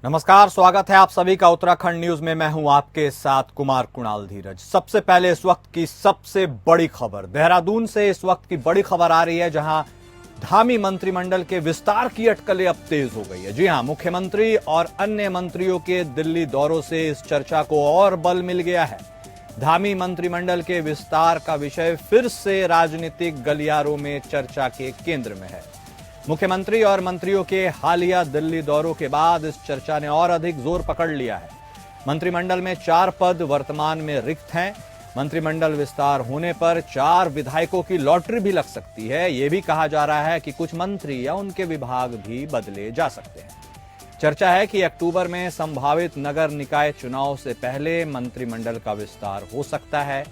नमस्कार, स्वागत है आप सभी का उत्तराखंड न्यूज में। मैं हूं आपके साथ कुमार कुणाल धीरज। सबसे पहले इस वक्त की सबसे बड़ी खबर देहरादून से इस वक्त की बड़ी खबर आ रही है, जहां धामी मंत्रिमंडल के विस्तार की अटकलें अब तेज हो गई है। जी हां, मुख्यमंत्री और अन्य मंत्रियों के दिल्ली दौरों से इस चर्चा को और बल मिल गया है। धामी मंत्रिमंडल के विस्तार का विषय फिर से राजनीतिक गलियारों में चर्चा के केंद्र में है। मुख्यमंत्री और मंत्रियों के हालिया दिल्ली दौरों के बाद इस चर्चा ने और अधिक जोर पकड़ लिया है। मंत्रिमंडल में 4 पद वर्तमान में रिक्त हैं। मंत्रिमंडल विस्तार होने पर 4 विधायकों की लॉटरी भी लग सकती है। यह भी कहा जा रहा है कि कुछ मंत्री या उनके विभाग भी बदले जा सकते हैं। चर्चा है कि अक्टूबर में संभावित नगर निकाय चुनाव से पहले मंत्रिमंडल का विस्तार हो सकता है।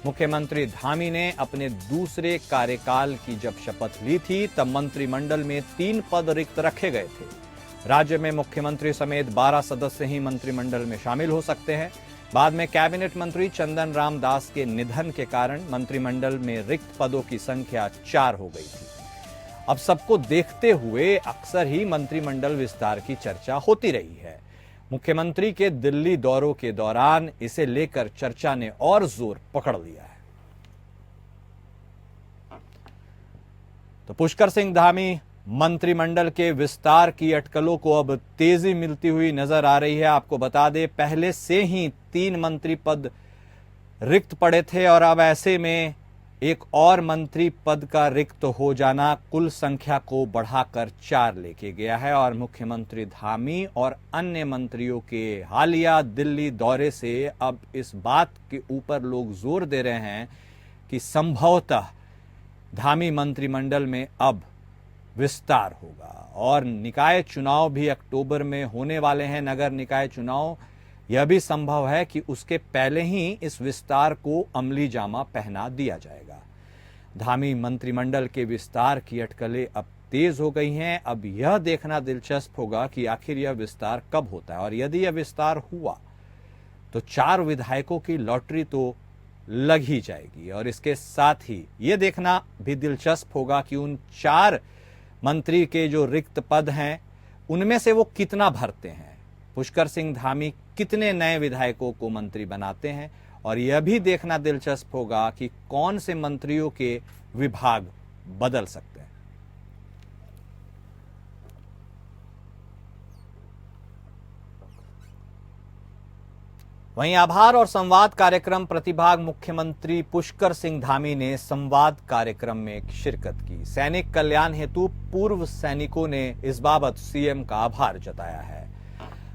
मुख्यमंत्री धामी ने अपने दूसरे कार्यकाल की जब शपथ ली थी, तब मंत्रिमंडल में 3 पद रिक्त रखे गए थे। राज्य में मुख्यमंत्री समेत 12 सदस्य ही मंत्रिमंडल में शामिल हो सकते हैं। बाद में कैबिनेट मंत्री चंदन राम दास के निधन के कारण मंत्रिमंडल में रिक्त पदों की संख्या 4 हो गई थी। अब सबको देखते हुए अक्सर ही मंत्रिमंडल विस्तार की चर्चा होती रही है। मुख्यमंत्री के दिल्ली दौरों के दौरान इसे लेकर चर्चा ने और जोर पकड़ लिया है। तो पुष्कर सिंह धामी मंत्रिमंडल के विस्तार की अटकलों को अब तेजी मिलती हुई नजर आ रही है। आपको बता दें, पहले से ही 3 मंत्री पद रिक्त पड़े थे और अब ऐसे में एक और मंत्री पद का रिक्त हो जाना कुल संख्या को बढ़ाकर 4 लेके गया है। और मुख्यमंत्री धामी और अन्य मंत्रियों के हालिया दिल्ली दौरे से अब इस बात के ऊपर लोग जोर दे रहे हैं कि संभवतः धामी मंत्रिमंडल में अब विस्तार होगा और निकाय चुनाव भी अक्टूबर में होने वाले हैं। नगर निकाय चुनाव, यह भी संभव है कि उसके पहले ही इस विस्तार को अमली जामा पहना दिया जाएगा। धामी मंत्रिमंडल के विस्तार की अटकलें अब तेज हो गई हैं। अब यह देखना दिलचस्प होगा कि आखिर यह विस्तार कब होता है, और यदि यह विस्तार हुआ तो 4 विधायकों की लॉटरी तो लग ही जाएगी। और इसके साथ ही यह देखना भी दिलचस्प होगा कि उन 4 मंत्री के जो रिक्त पद हैं उनमें से वो कितना भरते हैं। पुष्कर सिंह धामी कितने नए विधायकों को मंत्री बनाते हैं, और यह भी देखना दिलचस्प होगा कि कौन से मंत्रियों के विभाग बदल सकते हैं। वहीं आभार और संवाद कार्यक्रम प्रतिभाग मुख्यमंत्री पुष्कर सिंह धामी ने संवाद कार्यक्रम में शिरकत की। सैनिक कल्याण हेतु पूर्व सैनिकों ने इस बाबत सीएम का आभार जताया है।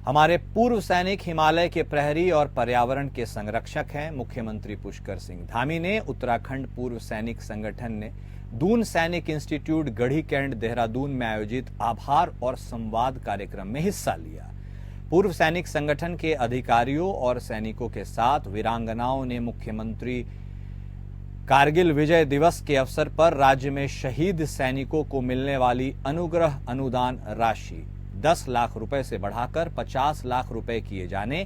हमारे पूर्व सैनिक हिमालय के प्रहरी और पर्यावरण के संरक्षक हैं। मुख्यमंत्री पुष्कर सिंह धामी ने उत्तराखंड पूर्व सैनिक संगठन ने दून सैनिक इंस्टीट्यूट गढ़ी कैंट देहरादून में आयोजित आभार और संवाद कार्यक्रम में हिस्सा लिया। पूर्व सैनिक संगठन के अधिकारियों और सैनिकों के साथ वीरांगनाओं ने मुख्यमंत्री कारगिल विजय दिवस के अवसर पर राज्य में शहीद सैनिकों को मिलने वाली अनुग्रह अनुदान राशि 10 लाख रुपए से बढ़ाकर 50 लाख रुपए किए जाने,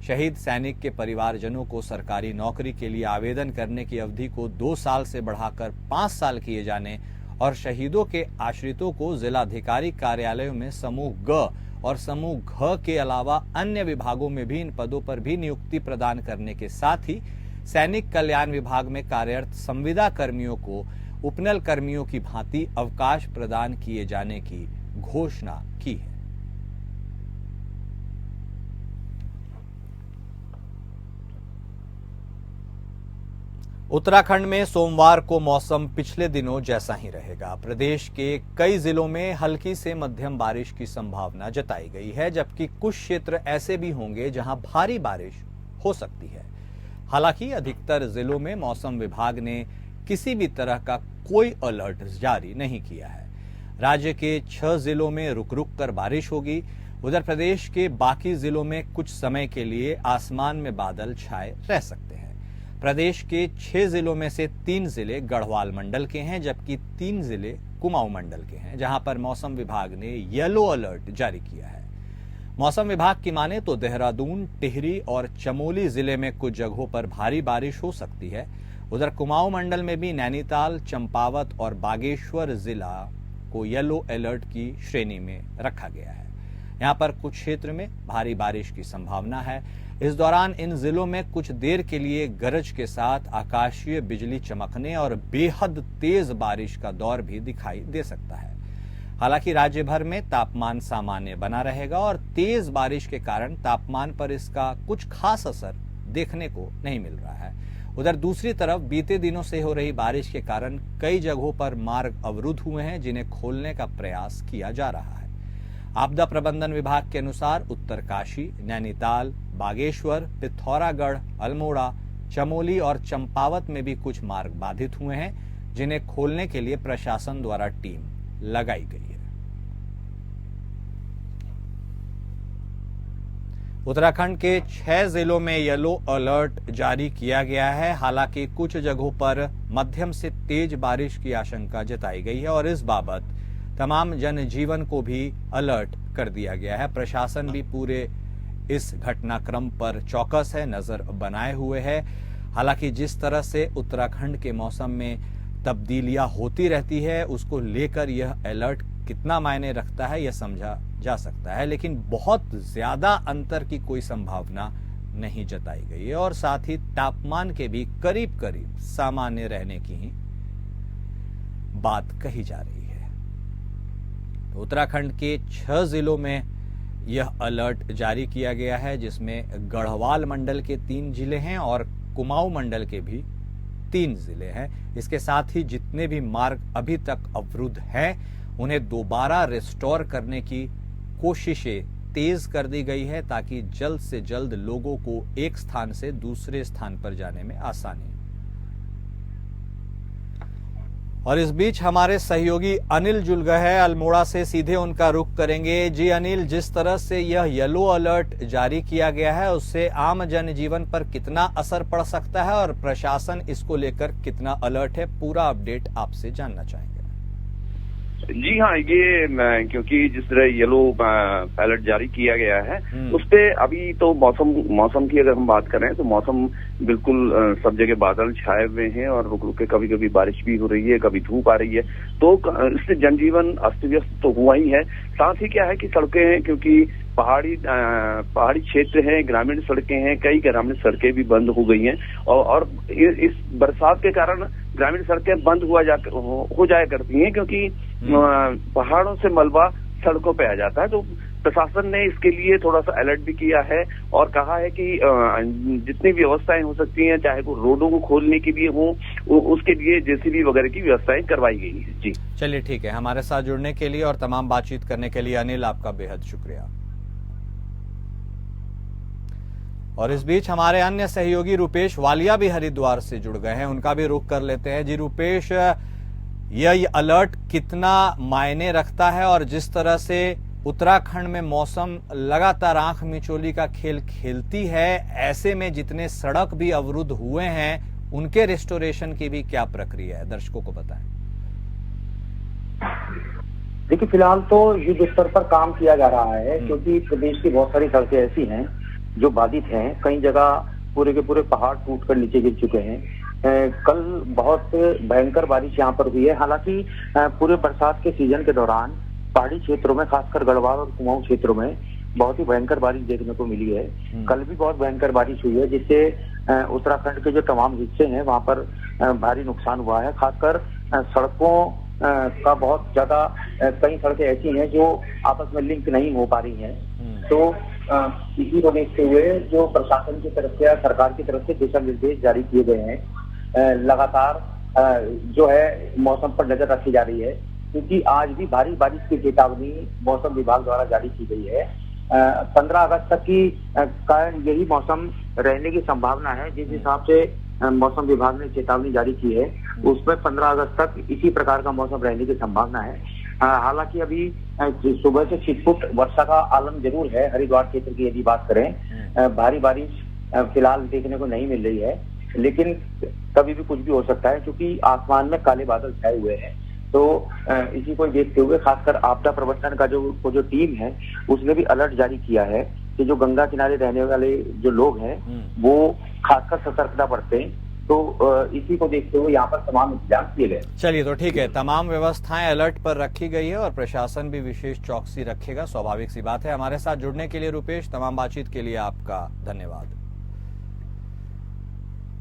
शहीद सैनिक के परिवारजनों को सरकारी नौकरी के लिए आवेदन करने की अवधि को 2 साल से बढ़ाकर 5 साल किए जाने और शहीदों के आश्रितों को जिलाधिकारी कार्यालयों में समूह ग और समूह घ के अलावा अन्य विभागों में भी इन पदों पर भी नियुक्ति प्रदान करने के साथ ही सैनिक कल्याण विभाग में कार्यरत संविदा कर्मियों को उपनल कर्मियों की भांति अवकाश प्रदान किए जाने की घोषणा की है। उत्तराखंड में सोमवार को मौसम पिछले दिनों जैसा ही रहेगा। प्रदेश के कई जिलों में हल्की से मध्यम बारिश की संभावना जताई गई है, जबकि कुछ क्षेत्र ऐसे भी होंगे जहां भारी बारिश हो सकती है। हालांकि अधिकतर जिलों में मौसम विभाग ने किसी भी तरह का कोई अलर्ट जारी नहीं किया है। राज्य के 6 जिलों में रुक रुक कर बारिश होगी। उधर प्रदेश के बाकी जिलों में कुछ समय के लिए आसमान में बादल छाए रह सकते हैं। प्रदेश के 6 जिलों में से 3 जिले गढ़वाल मंडल के हैं, जबकि 3 जिले कुमाऊं मंडल के हैं, जहां पर मौसम विभाग ने येलो अलर्ट जारी किया है। मौसम विभाग की माने तो देहरादून, टिहरी और चमोली जिले में कुछ जगहों पर भारी बारिश हो सकती है। उधर कुमाऊं मंडल में भी नैनीताल, चंपावत और बागेश्वर जिला को येलो अलर्ट की श्रेणी में रखा गया है। यहाँ पर कुछ क्षेत्र में भारी बारिश की संभावना है। इस दौरान इन जिलों में कुछ देर के लिए गरज के साथ आकाशीय बिजली चमकने और बेहद तेज बारिश का दौर भी दिखाई दे सकता है। हालांकि राज्य भर में तापमान सामान्य बना रहेगा और तेज बारिश के कारण तापमान पर इसका कुछ खास असर देखने को नहीं मिल रहा है। उधर दूसरी तरफ बीते दिनों से हो रही बारिश के कारण कई जगहों पर मार्ग अवरुद्ध हुए हैं, जिन्हें खोलने का प्रयास किया जा रहा है। आपदा प्रबंधन विभाग के अनुसार उत्तरकाशी, नैनीताल, बागेश्वर, पिथौरागढ़, अल्मोड़ा, चमोली और चंपावत में भी कुछ मार्ग बाधित हुए हैं, जिन्हें खोलने के लिए प्रशासन द्वारा टीम लगाई गई है। उत्तराखंड के 6 जिलों में येलो अलर्ट जारी किया गया है। हालांकि कुछ जगहों पर मध्यम से तेज बारिश की आशंका जताई गई है और इस बाबत तमाम जनजीवन को भी अलर्ट कर दिया गया है। प्रशासन भी पूरे इस घटनाक्रम पर चौकस है, नजर बनाए हुए है। हालांकि जिस तरह से उत्तराखंड के मौसम में तब्दीलियां होती रहती है, उसको लेकर यह अलर्ट कितना मायने रखता है यह समझा जा सकता है, लेकिन बहुत ज्यादा अंतर की कोई संभावना नहीं जताई गई है और साथ ही तापमान के भी करीब करीब सामान्य रहने की ही बात कही जा रही है। तो उत्तराखंड के 6 जिलों में यह अलर्ट जारी किया गया है, जिसमें गढ़वाल मंडल के 3 जिले हैं और कुमाऊं मंडल के भी 3 जिले हैं। इसके साथ ही जितने भी मार्ग अभी तक अवरुद्ध हैं, उन्हें दोबारा रिस्टोर करने की कोशिशें तेज कर दी गई है, ताकि जल्द से जल्द लोगों को एक स्थान से दूसरे स्थान पर जाने में आसानी। और इस बीच हमारे सहयोगी अनिल जुल गए हैं अल्मोड़ा से, सीधे उनका रुख करेंगे। जी अनिल, जिस तरह से यह येलो अलर्ट जारी किया गया है, उससे आम जनजीवन पर कितना असर पड़ सकता है और प्रशासन इसको लेकर कितना अलर्ट है, पूरा अपडेट आपसे जानना चाहेंगे। जी हाँ, ये क्योंकि जिस तरह येलो अलर्ट जारी किया गया है, उस पे अभी तो मौसम की अगर हम बात करें तो मौसम बिल्कुल सब जगह बादल छाए हुए हैं और रुक रुक के कभी कभी बारिश भी हो रही है, कभी धूप आ रही है, तो इससे जनजीवन अस्त व्यस्त तो हुआ ही है। साथ ही क्या है कि सड़कें हैं, क्योंकि पहाड़ी क्षेत्र है, ग्रामीण सड़कें हैं, कई ग्रामीण सड़कें भी बंद हो गई हैं और इस बरसात के कारण ग्रामीण सड़कें बंद हो जाया करती हैं, क्योंकि पहाड़ों से मलबा सड़कों पे आ जाता है। तो प्रशासन ने इसके लिए थोड़ा सा अलर्ट भी किया है और कहा है कि जितनी व्यवस्थाएं हो सकती हैं, चाहे वो रोडों को खोलने की भी हो, उसके लिए जेसीबी वगैरह की व्यवस्थाएं करवाई गई है। जी चलिए, ठीक है। हमारे साथ जुड़ने के लिए और तमाम बातचीत करने के लिए अनिल, आपका बेहद शुक्रिया। और इस बीच हमारे अन्य सहयोगी रुपेश वालिया भी हरिद्वार से जुड़ गए हैं, उनका भी रुख कर लेते हैं। जी रुपेश, यह अलर्ट कितना मायने रखता है और जिस तरह से उत्तराखंड में मौसम लगातार आंख मिचौली का खेल खेलती है, ऐसे में जितने सड़क भी अवरुद्ध हुए हैं उनके रेस्टोरेशन की भी क्या प्रक्रिया है, दर्शकों को बताएं। देखिए, फिलहाल तो युद्ध स्तर पर काम किया जा रहा है, क्योंकि प्रदेश की बहुत सारी सड़कें ऐसी हैं जो बाधित हैं। कई जगह पूरे के पूरे पहाड़ टूटकर नीचे गिर चुके हैं। कल बहुत भयंकर बारिश यहाँ पर हुई है। हालांकि पूरे बरसात के सीजन के दौरान पहाड़ी क्षेत्रों में, खासकर गढ़वाल और कुमाऊं क्षेत्रों में बहुत ही भयंकर बारिश देखने को मिली है। कल भी बहुत भयंकर बारिश हुई है, जिससे उत्तराखंड के जो तमाम हिस्से हैं वहां पर भारी नुकसान हुआ है। खासकर सड़कों का बहुत ज्यादा, कई सड़कें ऐसी हैं जो आपस में लिंक नहीं हो पा रही हैं। तो इसी को देखते हुए जो प्रशासन की तरफ से या सरकार की तरफ से दिशा निर्देश जारी किए गए हैं, लगातार जो है मौसम पर नजर रखी जा रही है, क्योंकि आज भी भारी बारिश की चेतावनी मौसम विभाग द्वारा जारी की गई है। 15 अगस्त तक की यही मौसम रहने की संभावना है। जिस हिसाब से मौसम विभाग ने चेतावनी जारी की है, उसमें 15 अगस्त तक इसी प्रकार का मौसम रहने की संभावना है। हालांकि अभी सुबह से छिटपुट वर्षा का आलम जरूर है। हरिद्वार क्षेत्र की यदि बात करें, भारी बारिश फिलहाल देखने को नहीं मिल रही है, लेकिन कभी भी कुछ भी हो सकता है, क्योंकि आसमान में काले बादल छाए हुए हैं। तो इसी को देखते हुए खासकर आपदा प्रबंधन का जो टीम है, उसने भी अलर्ट जारी किया है कि जो गंगा किनारे रहने वाले जो लोग हैं वो खासकर सतर्कता बरतें, तो इसी को देखते हुए यहाँ पर तमाम इंतजाम किए गए। चलिए तो ठीक है, तमाम व्यवस्थाएं अलर्ट पर रखी गई है और प्रशासन भी विशेष चौकसी रखेगा, स्वाभाविक सी बात है। हमारे साथ जुड़ने के लिए रुपेश, तमाम बातचीत के लिए आपका धन्यवाद।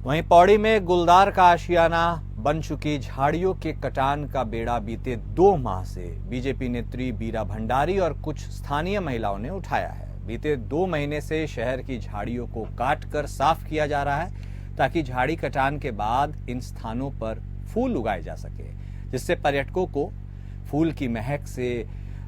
वहीं पौड़ी में गुलदार का आशियाना बन चुकी झाड़ियों के कटान का बेड़ा बीते 2 माह से बीजेपी नेत्री बीरा भंडारी और कुछ स्थानीय महिलाओं ने उठाया है। बीते 2 महीने से शहर की झाड़ियों को काटकर साफ किया जा रहा है ताकि झाड़ी कटान के बाद इन स्थानों पर फूल उगाए जा सके, जिससे पर्यटकों को फूल की महक से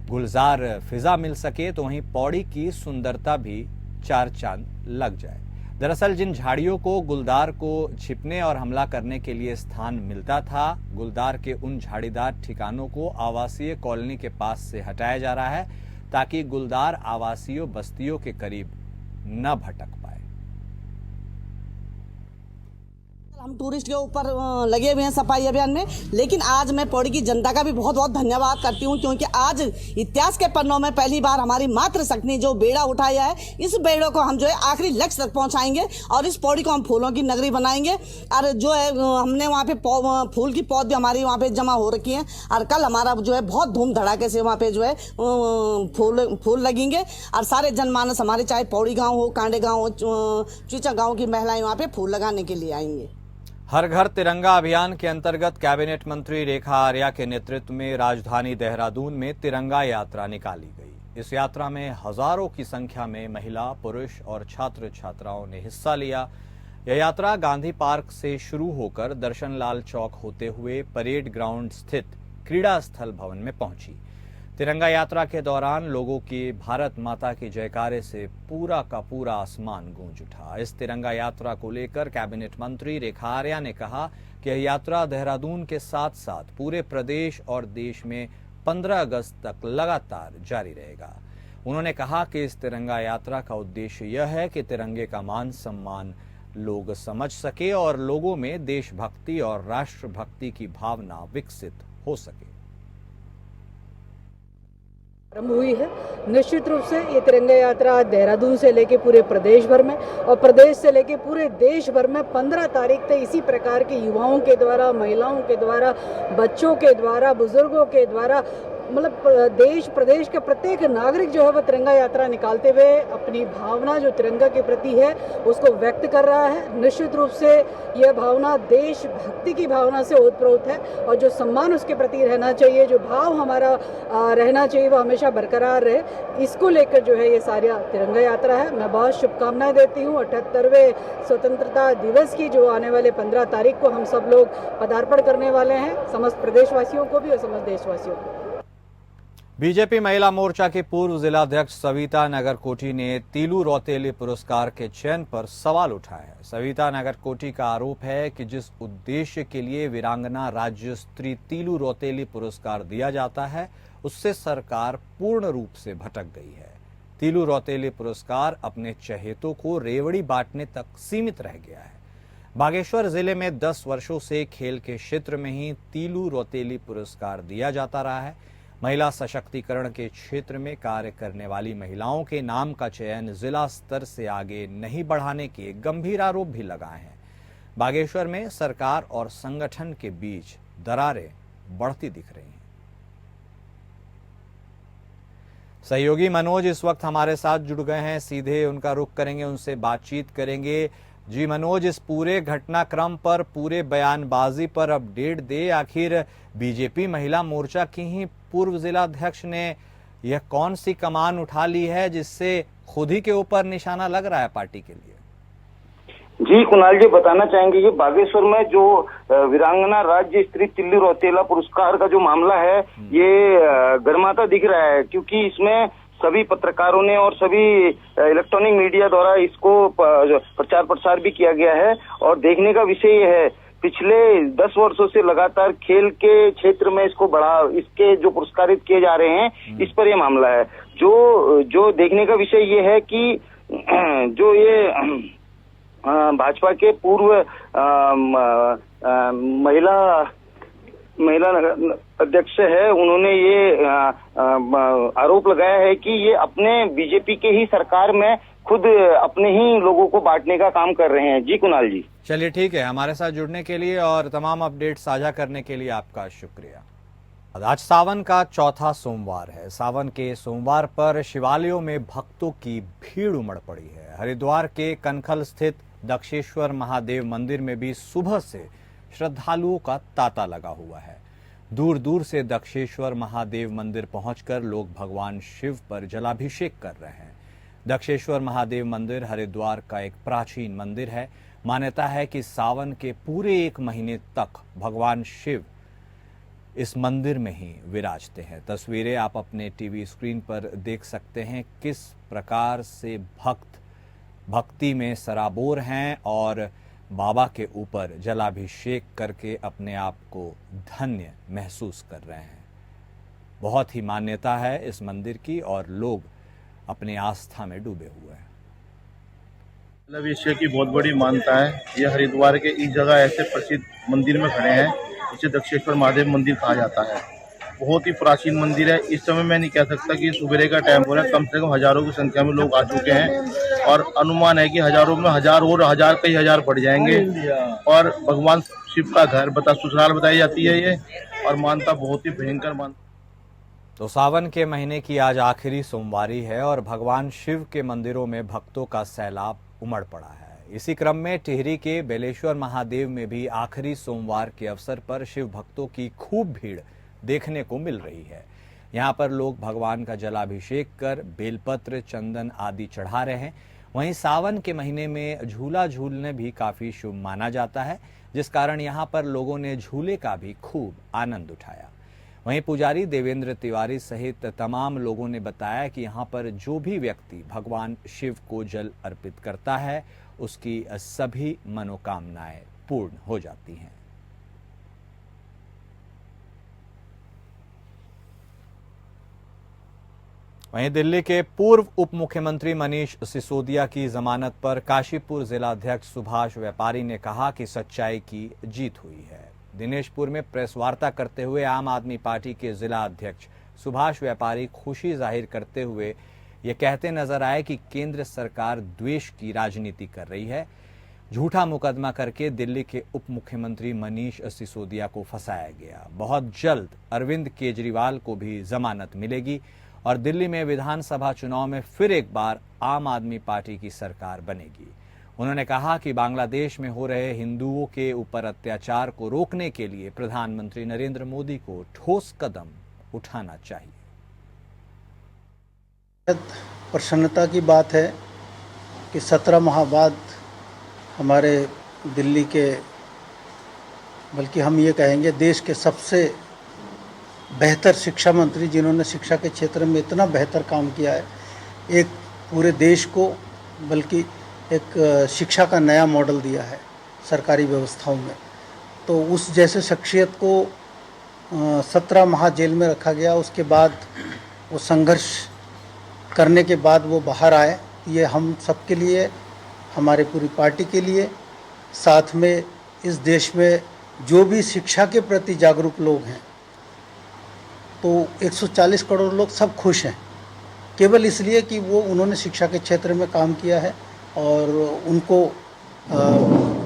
गुलजार फिजा मिल सके, तो वहीं पौड़ी की सुंदरता भी 4 चांद लग जाए। दरअसल जिन झाड़ियों को गुलदार को छिपने और हमला करने के लिए स्थान मिलता था, गुलदार के उन झाड़ीदार ठिकानों को आवासीय कॉलोनी के पास से हटाया जा रहा है ताकि गुलदार आवासीय बस्तियों के करीब न भटक पाए। हम टूरिस्ट के ऊपर लगे हुए हैं सफाई अभियान में, लेकिन आज मैं पौड़ी की जनता का भी बहुत बहुत धन्यवाद करती हूं, क्योंकि आज इतिहास के पन्नों में पहली बार हमारी मातृशक्ति ने जो बेड़ा उठाया है, इस बेड़ों को हम जो है आखिरी लक्ष्य तक पहुंचाएंगे और इस पौड़ी को हम फूलों की नगरी बनाएंगे। और जो है हमने वहाँ पे फूल की पौध भी हमारी वहाँ पे जमा हो रखी है और कल हमारा जो है बहुत धूम धड़ाके से वहाँ पे जो है फूल लगेंगे और सारे जनमानस हमारे, चाहे पौड़ी गाँव हो, कांडे गाँव हो, चीचा गाँव की महिलाएं वहाँ पे फूल लगाने के लिए आएंगे। हर घर तिरंगा अभियान के अंतर्गत कैबिनेट मंत्री रेखा आर्या के नेतृत्व में राजधानी देहरादून में तिरंगा यात्रा निकाली गई। इस यात्रा में हजारों की संख्या में महिला, पुरुष और छात्र छात्राओं ने हिस्सा लिया। यह यात्रा गांधी पार्क से शुरू होकर दर्शन लाल चौक होते हुए परेड ग्राउंड स्थित क्रीड़ा स्थल भवन में पहुंची। तिरंगा यात्रा के दौरान लोगों की भारत माता की जयकारे से पूरा का पूरा आसमान गूंज उठा। इस तिरंगा यात्रा को लेकर कैबिनेट मंत्री रेखा आर्या ने कहा कि यह यात्रा देहरादून के साथ साथ पूरे प्रदेश और देश में 15 अगस्त तक लगातार जारी रहेगा। उन्होंने कहा कि इस तिरंगा यात्रा का उद्देश्य यह है कि तिरंगे का मान सम्मान लोग समझ सके और लोगों में देशभक्ति और राष्ट्रभक्ति की भावना विकसित हो सके। हुई है। निश्चित रूप से ये तिरंगा यात्रा देहरादून से लेके पूरे प्रदेश भर में और प्रदेश से लेके पूरे देश भर में 15 तारीख तक इसी प्रकार के युवाओं के द्वारा, महिलाओं के द्वारा, बच्चों के द्वारा, बुजुर्गों के द्वारा, मतलब देश प्रदेश के प्रत्येक नागरिक जो है वह तिरंगा यात्रा निकालते हुए अपनी भावना जो तिरंगा के प्रति है उसको व्यक्त कर रहा है। निश्चित रूप से यह भावना देशभक्ति की भावना से ओतप्रोत है और जो सम्मान उसके प्रति रहना चाहिए, जो भाव हमारा रहना चाहिए वो हमेशा बरकरार रहे, इसको लेकर जो है ये सारी तिरंगा यात्रा है। मैं बहुत शुभकामनाएं देती हूँ 78वें स्वतंत्रता दिवस की, जो आने वाले 15 तारीख को हम सब लोग पदार्पण करने वाले हैं, समस्त प्रदेशवासियों को भी और समस्त देशवासियों को। बीजेपी महिला मोर्चा की पूर्व जिलाध्यक्ष सविता नगरकोटी ने तीलू रौतेली पुरस्कार के चयन पर सवाल उठाया है। सविता नगरकोटी का आरोप है कि जिस उद्देश्य के लिए वीरांगना राज्य स्त्री तीलू रौतेली पुरस्कार दिया जाता है, उससे सरकार पूर्ण रूप से भटक गई है। तीलू रौतेली पुरस्कार अपने चहेतों को रेवड़ी बांटने तक सीमित रह गया है। बागेश्वर जिले में 10 वर्षों से खेल के क्षेत्र में ही तीलू रौतेली पुरस्कार दिया जाता रहा है। महिला सशक्तिकरण के क्षेत्र में कार्य करने वाली महिलाओं के नाम का चयन जिला स्तर से आगे नहीं बढ़ाने के गंभीर आरोप भी लगाए हैं। बागेश्वर में सरकार और संगठन के बीच दरारें बढ़ती दिख रही हैं। सहयोगी मनोज इस वक्त हमारे साथ जुड़ गए हैं, सीधे उनका रुख करेंगे, उनसे बातचीत करेंगे। जी मनोज, इस पूरे घटनाक्रम पर, पूरे बयानबाजी पर अपडेट दे। आखिर बीजेपी महिला मोर्चा की ही पूर्व जिलाध्यक्ष ने यह कौन सी कमान उठा ली है जिससे खुद ही के ऊपर निशाना लग रहा है पार्टी के लिए? जी कुणाल जी, बताना चाहेंगे कि बागेश्वर में जो वीरांगना राज्य स्त्री तीलू रौतेला पुरस्कार का जो मामला है ये गर्माता दिख रहा है, क्योंकि इसमें सभी पत्रकारों ने और सभी इलेक्ट्रॉनिक मीडिया द्वारा इसको प्रचार प्रसार भी किया गया है। और देखने का विषय ये है, पिछले 10 वर्षों से लगातार खेल के क्षेत्र में इसको इसके जो पुरस्कारित किए जा रहे हैं, इस पर ये मामला है। जो देखने का विषय ये है कि जो ये भाजपा के पूर्व महिला महिला अध्यक्ष है, उन्होंने ये आरोप लगाया है कि ये अपने बीजेपी के ही सरकार में खुद अपने ही लोगों को बांटने का काम कर रहे हैं। जी कुणाल जी। चलिए ठीक है, हमारे साथ जुड़ने के लिए और तमाम अपडेट साझा करने के लिए आपका शुक्रिया। आज सावन का चौथा सोमवार है। सावन के सोमवार पर शिवालयों में भक्तों की भीड़ उमड़ पड़ी है। हरिद्वार के कनखल स्थित दक्षेश्वर महादेव मंदिर में भी सुबह से श्रद्धालुओं का तांता लगा हुआ है। दूर दूर से दक्षेश्वर महादेव मंदिर पहुंचकर लोग भगवान शिव पर जलाभिषेक कर रहे हैं। दक्षेश्वर महादेव मंदिर हरिद्वार का एक प्राचीन मंदिर है। मान्यता है कि सावन के पूरे एक महीने तक भगवान शिव इस मंदिर में ही विराजते हैं। तस्वीरें आप अपने टीवी स्क्रीन पर देख सकते हैं किस प्रकार से भक्त भक्ति में सराबोर हैं और बाबा के ऊपर जलाभिषेक करके अपने आप को धन्य महसूस कर रहे हैं। बहुत ही मान्यता है इस मंदिर की और लोग अपनी आस्था में डूबे हुए हैं। जलाभिषेक की बहुत बड़ी मान्यता है। यह हरिद्वार के इस जगह ऐसे प्रसिद्ध मंदिर में खड़े हैं जिसे दक्षेश्वर महादेव मंदिर कहा जाता है। बहुत ही प्राचीन मंदिर है। इस समय मैं नहीं कह सकता कि सुबह का टाइम हो रहा है, कम से कम हजारों की संख्या में लोग आ चुके हैं और अनुमान है कि हजारों में हजार और हजार कई हजार बढ़ जाएंगे। और भगवान शिव का घर ससुराल बताई जाती है ये, और मान्यता बहुत ही भयंकर मान्यता। तो सावन के महीने की आज आखिरी सोमवारी है और भगवान शिव के मंदिरों में भक्तों का सैलाब उमड़ पड़ा है। इसी क्रम में टिहरी के बेलेश्वर महादेव में भी आखिरी सोमवार के अवसर पर शिव भक्तों की खूब भीड़ देखने को मिल रही है। यहाँ पर लोग भगवान का जलाभिषेक कर बेलपत्र, चंदन आदि चढ़ा रहे हैं। वहीं सावन के महीने में झूला झूलने भी काफी शुभ माना जाता है, जिस कारण यहाँ पर लोगों ने झूले का भी खूब आनंद उठाया। वहीं पुजारी देवेंद्र तिवारी सहित तमाम लोगों ने बताया कि यहाँ पर जो भी व्यक्ति भगवान शिव को जल अर्पित करता है उसकी सभी मनोकामनाएं पूर्ण हो जाती हैं। वहीं दिल्ली के पूर्व उप मुख्यमंत्री मनीष सिसोदिया की जमानत पर काशीपुर जिलाध्यक्ष सुभाष व्यापारी ने कहा कि सच्चाई की जीत हुई है। दिनेशपुर में प्रेस वार्ता करते हुए आम आदमी पार्टी के जिला अध्यक्ष सुभाष व्यापारी खुशी जाहिर करते हुए ये कहते नजर आए कि केंद्र सरकार द्वेष की राजनीति कर रही है। झूठा मुकदमा करके दिल्ली के उप मुख्यमंत्री मनीष सिसोदिया को फंसाया गया। बहुत जल्द अरविंद केजरीवाल को भी जमानत मिलेगी और दिल्ली में विधानसभा चुनाव में फिर एक बार आम आदमी पार्टी की सरकार बनेगी। उन्होंने कहा कि बांग्लादेश में हो रहे हिंदुओं के ऊपर अत्याचार को रोकने के लिए प्रधानमंत्री नरेंद्र मोदी को ठोस कदम उठाना चाहिए। प्रसन्नता की बात है कि 17 माह बाद हमारे दिल्ली के, बल्कि हम ये कहेंगे देश के सबसे बेहतर शिक्षा मंत्री, जिन्होंने शिक्षा के क्षेत्र में इतना बेहतर काम किया है, एक पूरे देश को बल्कि एक शिक्षा का नया मॉडल दिया है सरकारी व्यवस्थाओं में, तो उस जैसे शख्सियत को 17 माह जेल में रखा गया। उसके बाद वो संघर्ष करने के बाद वो बाहर आए। ये हम सबके लिए, हमारे पूरी पार्टी के लिए, साथ में इस देश में जो भी शिक्षा के प्रति जागरूक लोग हैं, तो 140 करोड़ लोग सब खुश हैं, केवल इसलिए कि उन्होंने शिक्षा के क्षेत्र में काम किया है और उनको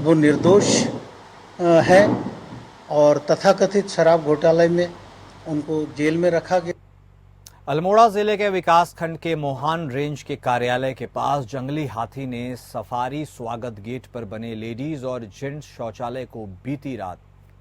वो निर्दोष है और तथाकथित शराब घोटाले में उनको जेल में रखा गया। अल्मोड़ा जिले के विकास खंड के मोहान रेंज के कार्यालय के पास जंगली हाथी ने सफारी स्वागत गेट पर बने लेडीज और जेंट्स शौचालय को बीती रात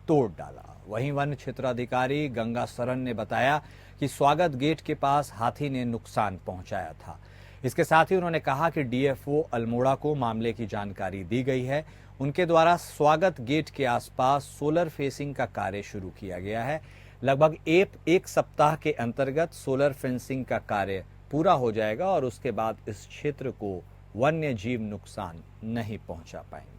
तोड़ डाला। वहीं वन क्षेत्राधिकारी गंगा सरन ने बताया कि स्वागत गेट के पास हाथी ने नुकसान पहुंचाया था। इसके साथ ही उन्होंने कहा कि डीएफओ अल्मोड़ा को मामले की जानकारी दी गई है। उनके द्वारा स्वागत गेट के आसपास सोलर फेंसिंग का कार्य शुरू किया गया है। लगभग एक सप्ताह के अंतर्गत सोलर फेंसिंग का कार्य पूरा हो जाएगा और उसके बाद इस क्षेत्र को वन्य जीव नुकसान नहीं पहुंचा पाएंगे।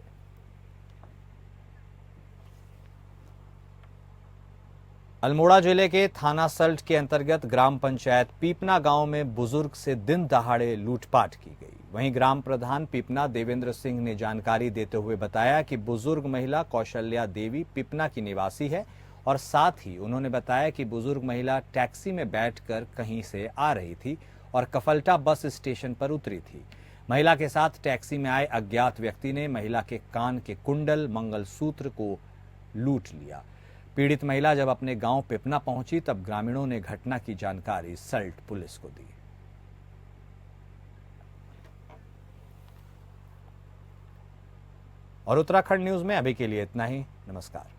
अल्मोड़ा जिले के थाना सल्ट के अंतर्गत ग्राम पंचायत पीपना गांव में बुजुर्ग से दिन दहाड़े लूटपाट की गई। वहीं ग्राम प्रधान पीपना देवेंद्र सिंह ने जानकारी देते हुए बताया कि बुजुर्ग महिला कौशल्या देवी पीपना की निवासी है और साथ ही उन्होंने बताया कि बुजुर्ग महिला टैक्सी में बैठकर कहीं से आ रही थी और कफलटा बस स्टेशन पर उतरी थी। महिला के साथ टैक्सी में आए अज्ञात व्यक्ति ने महिला के कान के कुंडल, मंगलसूत्र को लूट लिया। पीड़ित महिला जब अपने गांव पिपना पहुंची तब ग्रामीणों ने घटना की जानकारी सल्ट पुलिस को दी। और उत्तराखंड न्यूज में अभी के लिए इतना ही। नमस्कार।